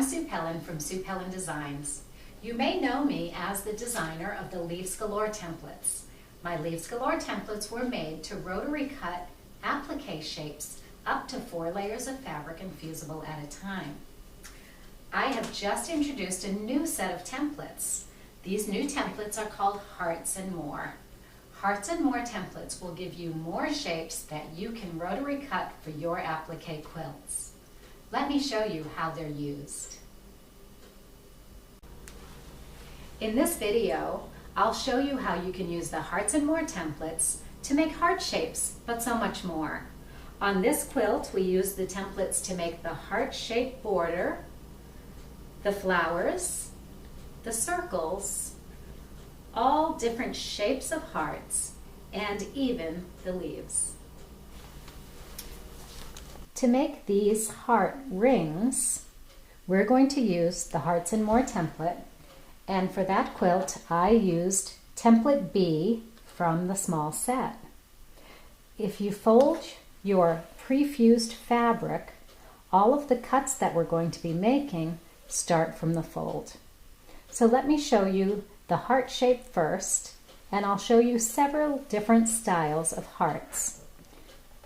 I'm Sue Pelland from Sue Pelland Designs. You may know me as the designer of the Leaves Galore templates. My Leaves Galore templates were made to rotary cut applique shapes up to 4 layers of fabric and fusible at a time. I have just introduced a new set of templates. These new templates are called Hearts and More. Hearts and More templates will give you more shapes that you can rotary cut for your applique quilts. Let me show you how they're used. In this video, I'll show you how you can use the Hearts and More templates to make heart shapes, but so much more. On this quilt, we use the templates to make the heart-shaped border, the flowers, the circles, all different shapes of hearts, and even the leaves. To make these heart rings, we're going to use the Hearts and More template, and for that quilt I used template B from the small set. If you fold your pre-fused fabric, all of the cuts that we're going to be making start from the fold. So let me show you the heart shape first, and I'll show you several different styles of hearts.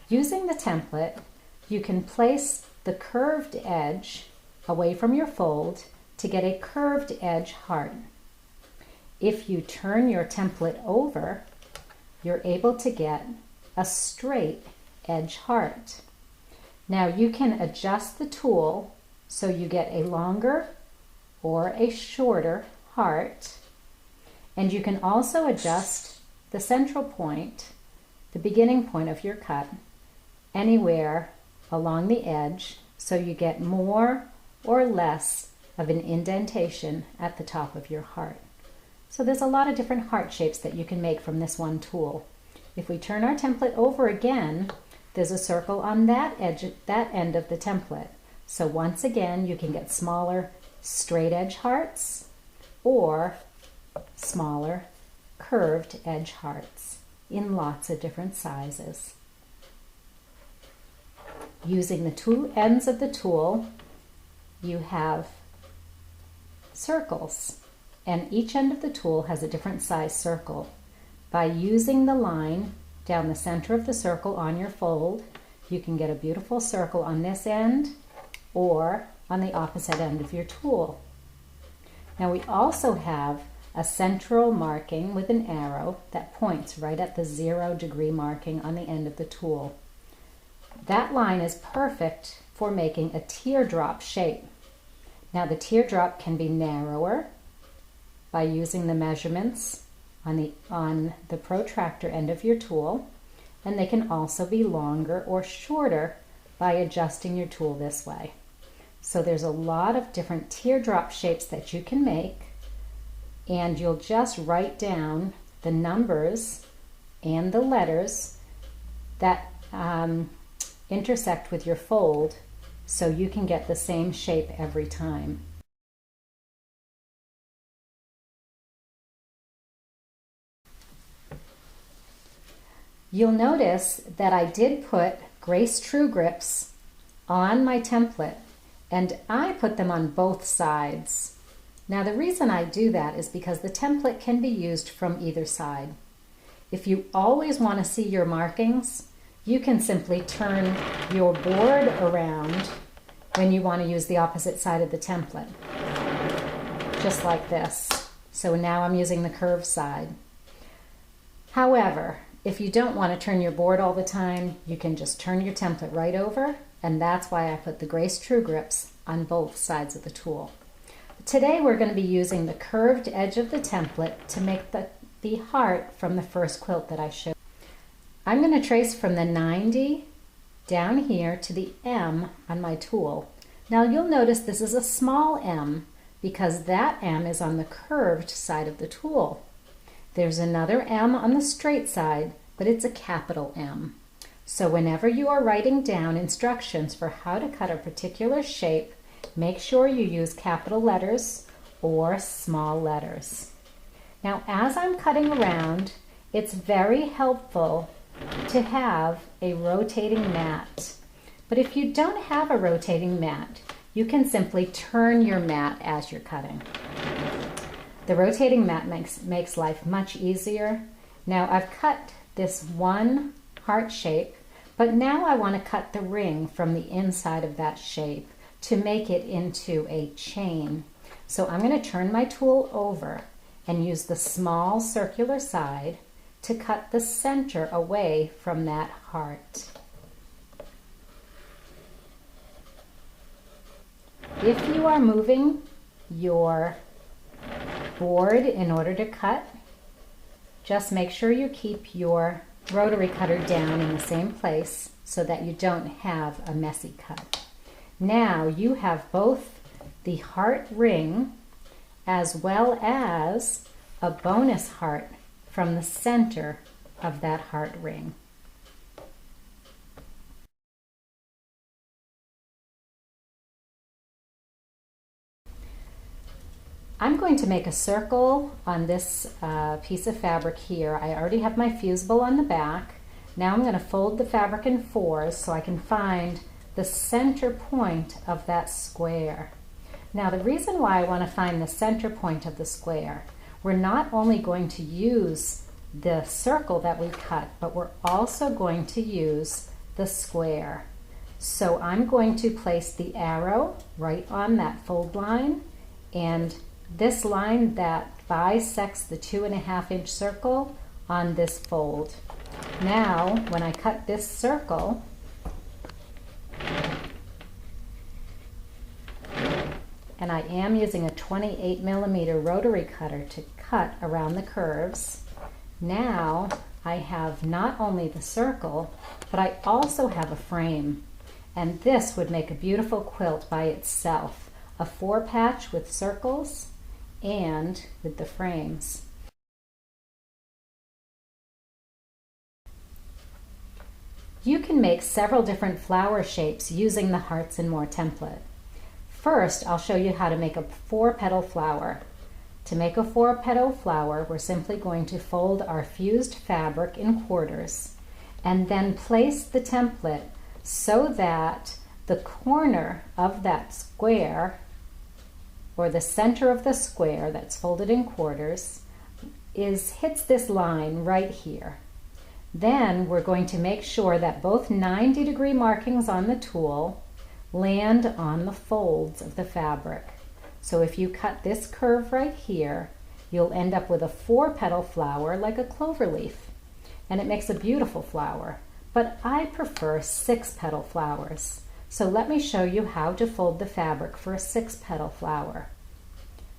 Using the template, you can place the curved edge away from your fold to get a curved edge heart. If you turn your template over, you're able to get a straight edge heart. Now you can adjust the tool so you get a longer or a shorter heart, and you can also adjust the central point, the beginning point of your cut, anywhere along the edge so you get more or less of an indentation at the top of your heart. So there's a lot of different heart shapes that you can make from this one tool. If we turn our template over again, there's a circle on that edge, that end of the template. So once again, you can get smaller straight edge hearts or smaller curved edge hearts in lots of different sizes. Using the two ends of the tool, you have circles, and each end of the tool has a different size circle. By using the line down the center of the circle on your fold, you can get a beautiful circle on this end or on the opposite end of your tool. Now we also have a central marking with an arrow that points right at the 0 degree marking on the end of the tool. That line is perfect for making a teardrop shape. Now the teardrop can be narrower by using the measurements on the protractor end of your tool, and they can also be longer or shorter by adjusting your tool this way. So there's a lot of different teardrop shapes that you can make, and you'll just write down the numbers and the letters that intersect with your fold so you can get the same shape every time. You'll notice that I did put Grace True Grips on my template, and I put them on both sides. Now the reason I do that is because the template can be used from either side. If you always want to see your markings, you can simply turn your board around when you want to use the opposite side of the template, just like this. So now I'm using the curved side. However, if you don't want to turn your board all the time, you can just turn your template right over, and that's why I put the Grace True Grips on both sides of the tool. Today we're going to be using the curved edge of the template to make the heart from the first quilt that I showed. I'm going to trace from the 90 down here to the M on my tool. Now you'll notice this is a small M because that M is on the curved side of the tool. There's another M on the straight side, but it's a capital M. So whenever you are writing down instructions for how to cut a particular shape, make sure you use capital letters or small letters. Now as I'm cutting around, it's very helpful to have a rotating mat. But if you don't have a rotating mat, you can simply turn your mat as you're cutting. The rotating mat makes life much easier. Now I've cut this one heart shape, but now I want to cut the ring from the inside of that shape to make it into a chain. So I'm going to turn my tool over and use the small circular side to cut the center away from that heart. If you are moving your board in order to cut, just make sure you keep your rotary cutter down in the same place so that you don't have a messy cut. Now you have both the heart ring as well as a bonus heart from the center of that heart ring. I'm going to make a circle on this piece of fabric here. I already have my fusible on the back. Now I'm going to fold the fabric in fours so I can find the center point of that square. Now the reason why I want to find the center point of the square, we're not only going to use the circle that we cut, but we're also going to use the square. So I'm going to place the arrow right on that fold line, and this line that bisects the 2.5 inch circle on this fold. Now, when I cut this circle, and I am using a 28mm rotary cutter to cut around the curves, now I have not only the circle, but I also have a frame. And this would make a beautiful quilt by itself. A 4-patch with circles and with the frames. You can make several different flower shapes using the Hearts and More template. First, I'll show you how to make a 4-petal flower. To make a 4-petal flower, we're simply going to fold our fused fabric in quarters and then place the template so that the corner of that square, or the center of the square that's folded in quarters, hits this line right here. Then we're going to make sure that both 90-degree markings on the tool land on the folds of the fabric. So if you cut this curve right here, you'll end up with a 4-petal flower like a clover leaf. And it makes a beautiful flower, but I prefer 6-petal flowers. So let me show you how to fold the fabric for a 6-petal flower.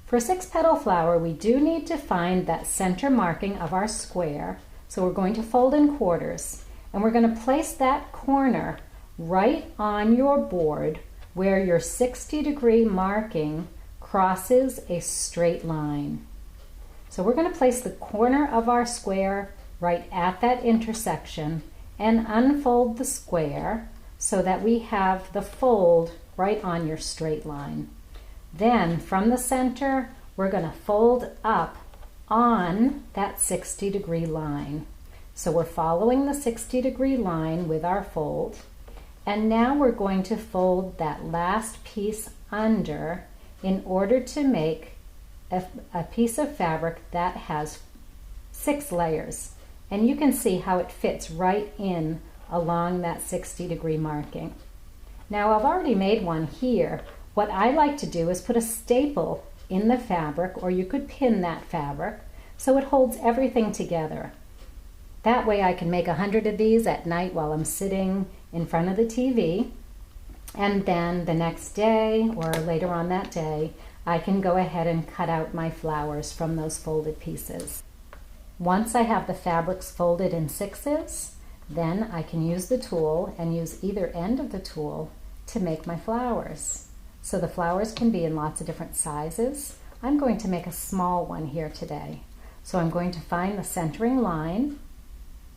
For a 6-petal flower, we do need to find that center marking of our square. So we're going to fold in quarters, and we're going to place that corner right on your board where your 60-degree marking crosses a straight line. So we're going to place the corner of our square right at that intersection and unfold the square so that we have the fold right on your straight line. Then from the center, we're going to fold up on that 60-degree line. So we're following the 60-degree line with our fold, and now we're going to fold that last piece under in order to make a piece of fabric that has 6 layers. And you can see how it fits right in along that 60-degree marking. Now I've already made one here. What I like to do is put a staple in the fabric, or you could pin that fabric so it holds everything together. That way I can make 100 of these at night while I'm sitting in front of the TV, and then the next day or later on that day I can go ahead and cut out my flowers from those folded pieces. Once I have the fabrics folded in 6s, then I can use the tool and use either end of the tool to make my flowers. So the flowers can be in lots of different sizes. I'm going to make a small one here today. So I'm going to find the centering line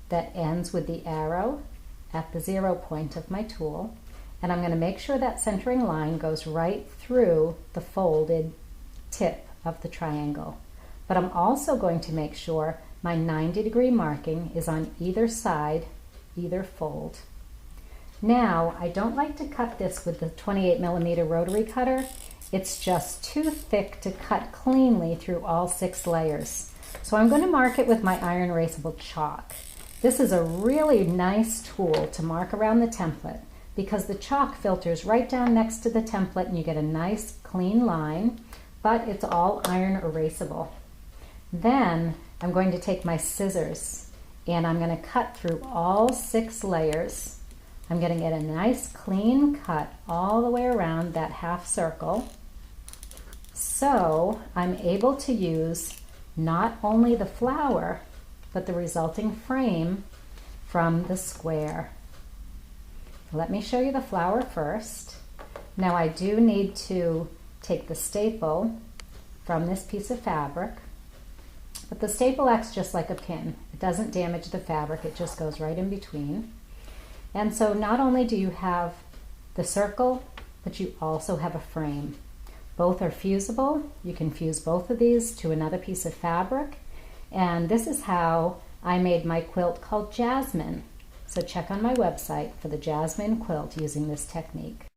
that ends with the arrow at the 0 point of my tool, and I'm going to make sure that centering line goes right through the folded tip of the triangle. But I'm also going to make sure my 90-degree marking is on either side, either fold. Now, I don't like to cut this with the 28mm rotary cutter. It's just too thick to cut cleanly through all 6 layers. So I'm going to mark it with my iron erasable chalk. This is a really nice tool to mark around the template because the chalk filters right down next to the template and you get a nice clean line, but it's all iron erasable. Then I'm going to take my scissors and I'm going to cut through all 6 layers. I'm going to get a nice clean cut all the way around that half circle. So I'm able to use not only the flower, but the resulting frame from the square. Let me show you the flower first. Now I do need to take the staple from this piece of fabric, but the staple acts just like a pin. It doesn't damage the fabric, it just goes right in between. And so not only do you have the circle, but you also have a frame. Both are fusible. You can fuse both of these to another piece of fabric. And this is how I made my quilt called Jasmine. So check on my website for the Jasmine quilt using this technique.